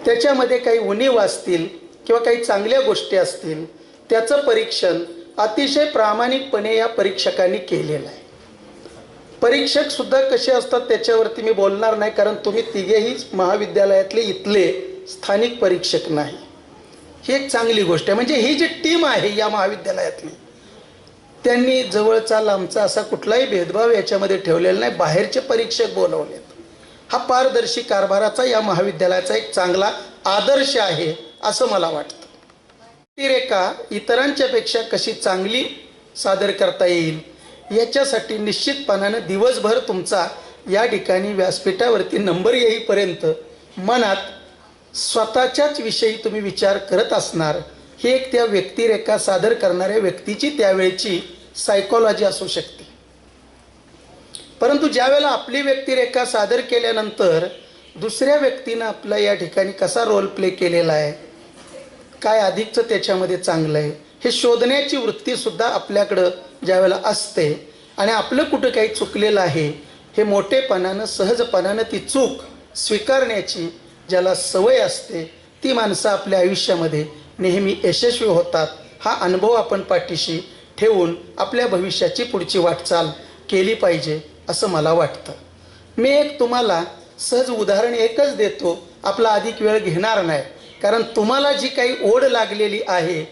त्याच्यामध्ये काही उणीव असतील किंवा काही चांगल्या गोष्टी असतील, त्याचं परीक्षण अतिशय प्रामाणिकपणे या परीक्षकांनी केलेलं आहे. परीक्षक सुद्धा कसे असतात त्याच्यावरती मी बोलणार नाही, कारण तुम्ही तिघेही महाविद्यालयातले इथले स्थानिक परीक्षक नाही. ही एक चांगली गोष्ट आहे. म्हणजे ही जी टीम आहे या महाविद्यालयातली, त्यांनी जवळचा लांबचा असा कुठलाही भेदभाव याच्यामध्ये ठेवलेला नाही. बाहेरचे परीक्षक बोलवलेत. हा पारदर्शी कारभाराचा या महाविद्यालयाचा एक चांगला आदर्श आहे असं मला वाटतं. व्यक्तिरेखा इतरांच्या पेक्षा कशी चांगली सादर करता येईल याच्यासाठी निश्चितपणानं दिवसभर तुमचा या ठिकाणी व्यासपीठावरती नंबर येईपर्यंत मनात स्वतःच्याच विषयी तुम्ही विचार करत असणार. ही एक त्या व्यक्तिरेखा सादर करणाऱ्या व्यक्तीची त्यावेळची सायकॉलॉजी असू शकते. परंतु ज्यावेळेला आपली व्यक्तिरेखा सादर केल्यानंतर दुसऱ्या व्यक्तीनं आपला या ठिकाणी कसा रोल प्ले केलेला आहे, काय अधिकचं त्याच्यामध्ये चांगलं आहे, हे शोधण्याची वृत्तीसुद्धा आपल्याकडं ज्यावेळेला असते आणि आपलं कुठं काही चुकलेलं आहे हे मोठेपणानं सहजपणानं ती चूक स्वीकारण्याची ज्याला सवय असते ती माणसं आपल्या आयुष्यामध्ये नेहमी यशस्वी होतात. हा अनुभव आपण पाठीशी ठेवून आपल्या भविष्याची पुढची वाटचाल केली पाहिजे असं मला वाटतं. मी एक तुम्हाला सहज उदाहरण एकच देतो, आपला अधिक वेळ घेणार नाही, कारण तुम्हाला जी काही ओढ लागलेली आहे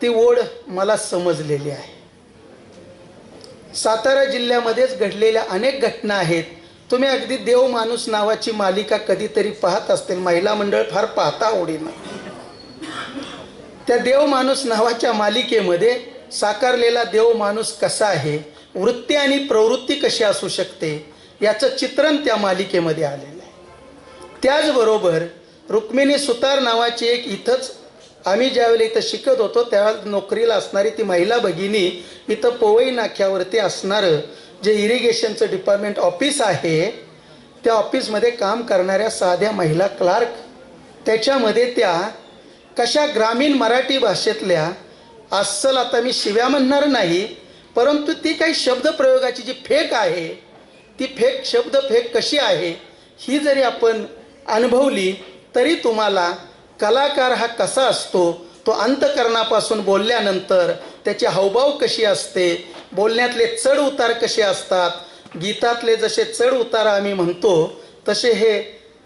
ती ओढ मला समजलेली आहे. सातारा जिल्ह्यामध्येच घडलेल्या अनेक घटना आहेत. तुम्ही अगदी देव माणूस नावाची मालिका कधीतरी पाहत असतील, महिला मंडळ फार पाहता आवडीनं. त्या देव माणूस नावाच्या मालिकेमध्ये साकारलेला देव माणूस कसा आहे, वृत्ती आणि प्रवृत्ती कशी असू शकते याचं चित्रण त्या मालिकेमध्ये आलेलं आहे. त्याचबरोबर रुक्मिणी सुतार नावाची एक इथंच आम्ही ज्यावेळेला इथं शिकत होतो त्यावेळेला नोकरीला असणारी ती महिला भगिनी इथं पवई नाक्यावरती असणारं जे इरिगेशनचं डिपार्टमेंट ऑफिस आहे त्या ऑफिसमध्ये काम करणाऱ्या साध्या महिला क्लार्क, त्याच्यामध्ये त्या कशा ग्रामीण मराठी भाषेतल्या अस्सल, आता मी शिव्या म्हणणार नाही, परंतु ती काही शब्दप्रयोगाची जी फेक आहे ती फेक शब्द फेक कशी आहे ही जरी आपण अनुभवली तरी तुम्हाला कलाकार हा कसा असतो, तो अंतकरणापासून बोलल्यानंतर त्याची हावभाव कशी असते, बोलण्यातले चढ उतार कसे असतात, गीतातले जसे चढ उतार आम्ही म्हणतो तसे हे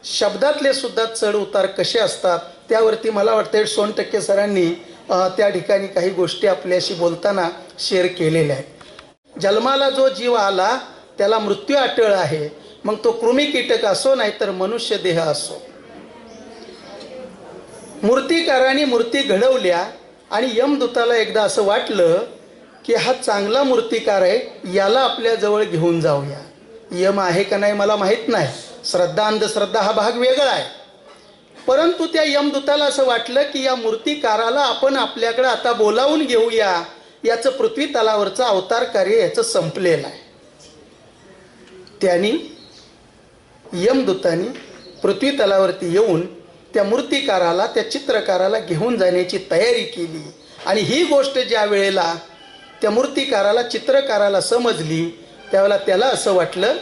शब्दातले सुद्धा चढ उतार कसे असतात त्यावरती मला वाटतं 100% सरांनी त्या ठिकाणी काही गोष्टी आपल्याशी बोलताना शेअर केलेल्या आहेत. जन्माला जो जीव आला त्याला मृत्यू अटळ आहे, मग तो कृमी कीटक असो नाहीतर मनुष्य देह असो. मूर्तिकारांनी मूर्ती घडवल्या आणि यमदूताला एकदा असं वाटलं की हा चांगला मूर्तिकार आहे, याला आपल्याजवळ घेऊन जाऊया. यम आहे का नाही मला माहीत नाही, श्रद्धा अंधश्रद्धा हा भाग वेगळा आहे, परंतु त्या यमदूताला असं वाटलं की या मूर्तिकाराला आपण आपल्याकडे आता बोलावून घेऊया, याचं पृथ्वी तलावरचं अवतार कार्य याचं संपलेलं आहे. त्यांनी यमदूतांनी पृथ्वी तलावरती येऊन त्या मूर्तिकाराला त्या चित्रकाराला घेऊन जाण्याची तयारी केली आणि ही गोष्ट ज्या वेळेला त्या मूर्तिकाराला चित्रकाराला समजली त्यावेळेला त्याला असं वाटलं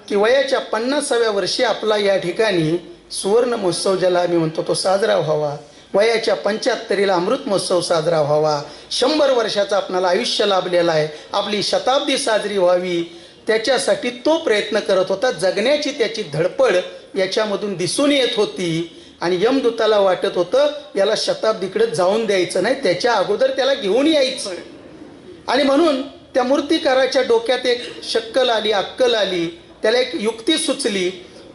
की वयाच्या 50व्या वर्षी आपला या ठिकाणी सुवर्ण महोत्सव ज्याला आम्ही म्हणतो तो साजरा व्हावा, वयाच्या 75ला अमृत महोत्सव साजरा व्हावा, 100 वर्षाचं आपणाला आयुष्य लाभलेलं आहे, आपली शताब्दी साजरी व्हावी, त्याच्यासाठी तो प्रयत्न करत होता. जगण्याची त्याची धडपड याच्यामधून दिसून येत होती आणि यमदूताला वाटत होतं याला शताब्दीकडे जाऊन द्यायचं नाही, त्याच्या अगोदर त्याला घेऊन यायचं. आणि म्हणून त्या मूर्तिकाराच्या डोक्यात एक शक्कल आली, अक्कल आली, त्याला एक युक्ती सुचली.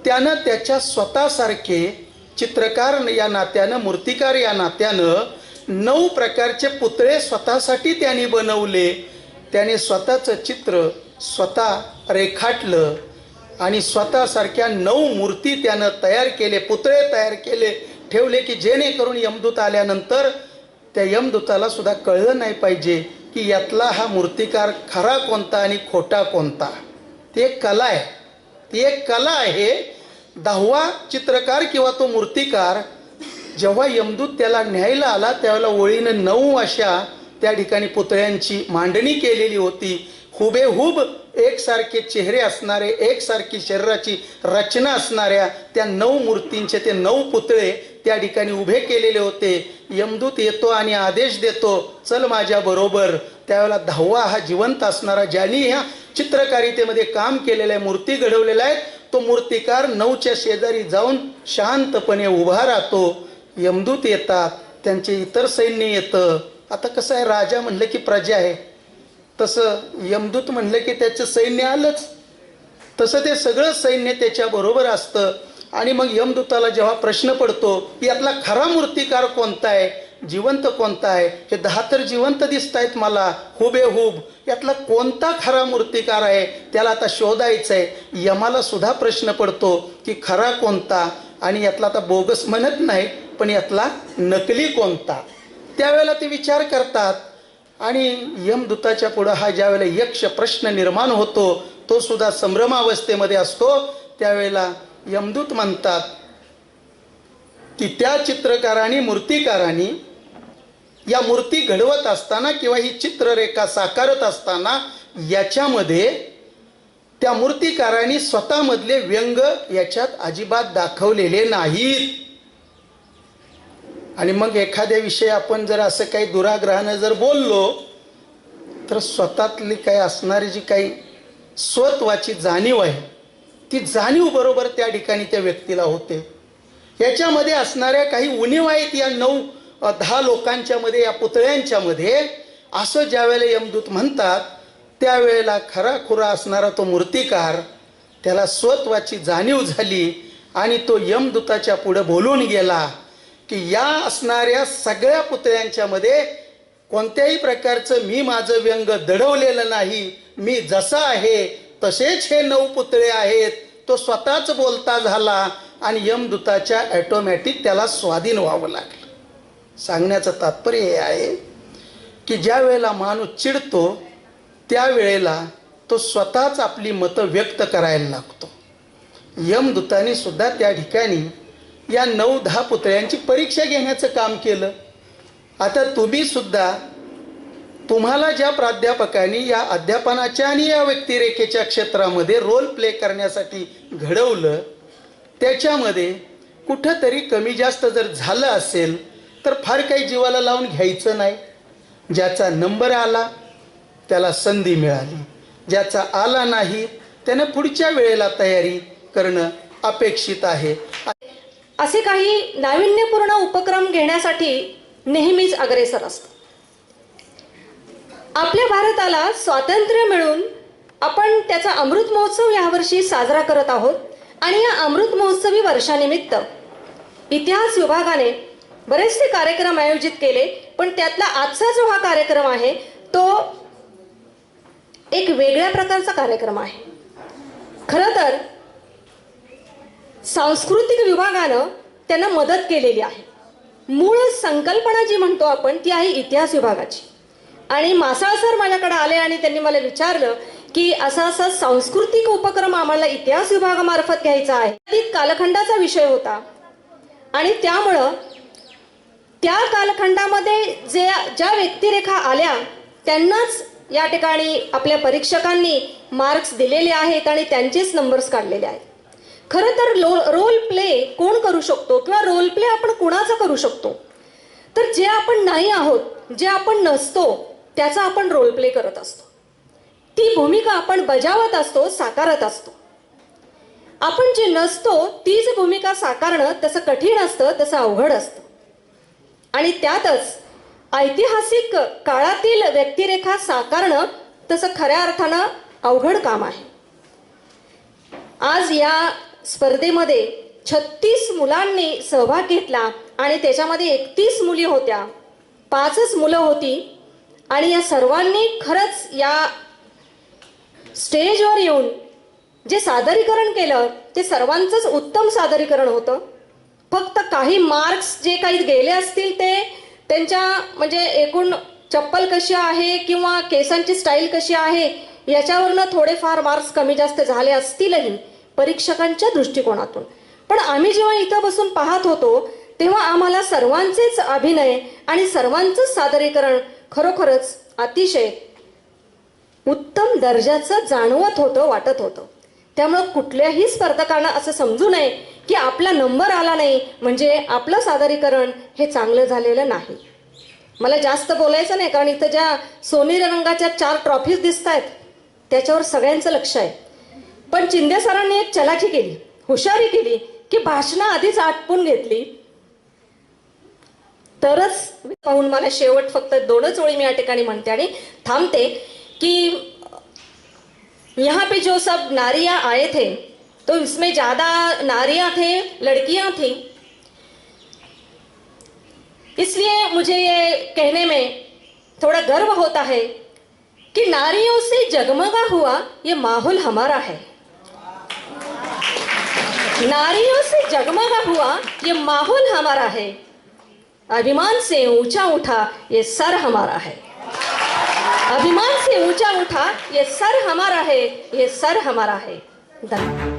त्यानं त्याच्या स्वतःसारखे चित्रकार या नात्यानं, मूर्तिकार या नात्यानं 9 प्रकारचे पुतळे स्वतःसाठी त्यांनी बनवले. त्याने स्वतःचं चित्र स्वतः रेखाटलं आणि स्वतःसारख्या 9 मूर्ती त्यानं तयार केले, पुतळे तयार केले, ठेवले की जेणेकरून यमदूत आल्यानंतर त्या यमदूताला सुद्धा कळलं नाही पाहिजे की यातला हा मूर्तिकार खरा कोणता आणि खोटा कोणता. ती एक कला आहे, ती एक कला आहे. 10वा चित्रकार किंवा तो मूर्तिकार जेव्हा यमदूत त्याला न्यायला आला त्यावेळेला ओळीनं 9 अशा त्या ठिकाणी पुतळ्यांची मांडणी केलेली होती. हुबेहूब एकसारखे चेहरे असणारे, एकसारखी शरीराची रचना असणाऱ्या त्या 9 मूर्तींचे ते 9 पुतळे त्या ठिकाणी उभे केलेले होते. यमदूत येतो आणि आदेश देतो, चल माझ्या बरोबर. त्यावेळेला 10वा हा जिवंत असणारा, ज्यांनी ह्या चित्रकारितेमध्ये काम केलेलं आहे, मूर्ती घडवलेला आहे, तो मूर्तिकार 9च्या शेजारी जाऊन शांतपणे उभा राहतो. यमदूत येतात, त्यांचे इतर सैन्य येतं. आता कसं आहे, राजा म्हणलं की प्रजा आहे, तसं यमदूत म्हणलं की त्याचं सैन्य आलंच, तसं ते सगळं सैन्य त्याच्याबरोबर असतं. आणि मग यमदूताला जेव्हा प्रश्न पडतो की यातला खरा मूर्तिकार कोणता आहे, जिवंत कोणता आहे? हे 10 तर जिवंत दिसत आहेत मला हुबेहूब. यातला कोणता खरा मूर्तिकार आहे त्याला आता शोधायचं आहे. यमाला सुद्धा प्रश्न पडतो की खरा कोणता, आणि यातला आता बोगस म्हणत नाही पण यातला नकली कोणता. त्यावेळेला ते विचार करतात आणि यमदूताच्या पुढं हा ज्यावेळेला यक्ष प्रश्न निर्माण होतो तो सुद्धा संभ्रमावस्थेमध्ये असतो. त्यावेळेला यमदूत म्हणतात की त्या चित्रकारांनी मूर्तिकारांनी या मूर्ती घडवत असताना किंवा ही चित्ररेखा साकारत असताना याच्यामध्ये त्या मूर्तिकारांनी स्वतःमधले व्यंग याच्यात अजिबात दाखवलेले नाहीत. आणि मग एखाद्या विषयी आपण जर असं काही दुराग्रहानं जर बोललो तर स्वतःतली काही असणारी जी काही स्वत्वाची जाणीव आहे ती जाणीव बरोबर त्या ठिकाणी त्या व्यक्तीला होते. याच्यामध्ये असणाऱ्या काही उणीव आहेत या 9-10 लोकांच्या मध्ये, या पुतळ्यांच्या मध्ये, असं ज्यावेळेला यमदूत म्हणतात त्यावेळेला खराखुरा असणारा तो मूर्तिकार त्याला स्वत्वाची जाणीव झाली आणि तो यमदूताच्या पुढे बोलून गेला की या असणाऱ्या सगळ्या पुतळ्यांच्या मध्ये कोणत्याही प्रकारचं मी माझं व्यंग दडवलेलं नाही. मी जसा आहे तसेच हे 9 पुतळे आहेत. तो स्वतःच बोलता झाला आणि यमदूताच्या ॲटोमॅटिक त्याला स्वाधीन व्हावं लागलं. सांगण्याचं तात्पर्य हे आहे की ज्या वेळेला माणूस चिडतो त्यावेळेला तो स्वतःच आपली मतं व्यक्त करायला लागतो. यमदूताने सुद्धा त्या ठिकाणी या 9-10 पुतळ्यांची परीक्षा घेण्याचं काम केलं. आता तुम्ही सुद्धा तुम्हाला ज्या प्राध्यापकांनी या अध्यापनाच्या आणि या व्यक्तिरेखेच्या क्षेत्रामध्ये रोल प्ले करण्यासाठी घडवलं त्याच्यामध्ये कुठंतरी कमी जास्त जर झालं असेल तर फार काही जीवाला लावून घ्यायचं नाही. ज्याचा नंबर आला त्याला संधी मिळाली, ज्याचा आला नाही त्यानं पुढच्या वेळेला तयारी करणं अपेक्षित आहे. असे काही नाविन्यपूर्ण उपक्रम घेण्यासाठी नेहमीच अग्रेसर असतो. आपल्या भारताला स्वातंत्र्य मिळून आपण त्याचा अमृत महोत्सव यावर्षी साजरा करत आहोत आणि या अमृत महोत्सवी वर्षानिमित्त इतिहास विभागाने बरेचसे कार्यक्रम आयोजित केले. पण त्यातला आजचा जो हा कार्यक्रम आहे तो एक वेगळ्या प्रकारचा कार्यक्रम आहे. खरं तर सांस्कृतिक विभागानं त्यांना मदत केलेली आहे. मूळ संकल्पना जी म्हणतो आपण ती आहे इतिहास विभागाची. आणि मासाळ सर माझ्याकडे आले आणि त्यांनी मला विचारलं की असा सांस्कृतिक उपक्रम आम्हाला इतिहास विभागामार्फत घ्यायचा आहे. ती कालखंडाचा विषय होता आणि त्यामुळं त्या कालखंडामध्ये ज्या व्यक्तिरेखा आल्या त्यांनाच या ठिकाणी आपल्या परीक्षकांनी मार्क्स दिलेले आहेत आणि त्यांचेच नंबर्स काढलेले आहेत. खरं तर रोल प्ले कोण करू शकतो किंवा रोल प्ले आपण कुणाचा करू शकतो? तर जे आपण नाही आहोत, जे आपण नसतो त्याचा आपण रोल प्ले करत असतो. ती भूमिका आपण बजावत असतो, साकारत असतो. आपण जे नसतो तीच भूमिका साकारणं तसं कठीण असतं, तसं अवघड असतं. आणि त्यातच ऐतिहासिक काळातील व्यक्तिरेखा साकारणं तसं खऱ्या अर्थानं अवघड काम आहे. आज या स्पर्धेमध्ये 36 मुलांनी सहभाग घेतला आणि त्याच्यामध्ये 31 मुली होत्या, 5च मुलं होती. आणि या सर्वांनी खरंच या स्टेजवर येऊन जे सादरीकरण केलं ते सर्वांचंच उत्तम सादरीकरण होतं. फक्त काही मार्क्स जे काही गेले असतील ते त्यांच्या म्हणजे एकूण चप्पल कशी आहे किंवा केसांची स्टाईल कशी आहे याच्यावरनं थोडेफार मार्क्स कमी जास्त झाले असतीलही परीक्षकांच्या दृष्टिकोनातून. पण आम्ही जेव्हा इथं बसून पाहत होतो तेव्हा आम्हाला सर्वांचेच अभिनय आणि सर्वांचंच सादरीकरण खरोखरच अतिशय उत्तम दर्जाचं जाणवत होतं, वाटत होतं. त्यामुळं कुठल्याही स्पर्धकांना असं समजू नये की आपला नंबर आला नाही म्हणजे आपलं सादरीकरण हे चांगलं झालेलं नाही. मला जास्त बोलायचं नाही कारण इथं ज्या सोनेरी रंगाच्या 4 ट्रॉफीज दिसत आहेत त्याच्यावर सगळ्यांचं लक्ष आहे. पण चिंदे सरांनी एक चलाखी केली, हुशारी केली की भाषणं आधीच आटपून घेतली तरच पाहून मला शेवट फक्त 2च ओळी मी या ठिकाणी म्हणते आणि थांबते की यहाँ पे जो सब नारियां आए थे तो इसमें ज़्यादा नारियां थे, लड़कियां थी. इसलिए मुझे ये कहने में थोड़ा गर्व होता है कि नारियों से जगमगा हुआ ये माहौल हमारा है। नारियों से जगमगा हुआ ये माहौल हमारा है। अभिमान से ऊंचा उठा ये सर हमारा है। अभिमान से ऊंचा उठा ये सर हमारा है, ये सर हमारा है। धन्यवाद।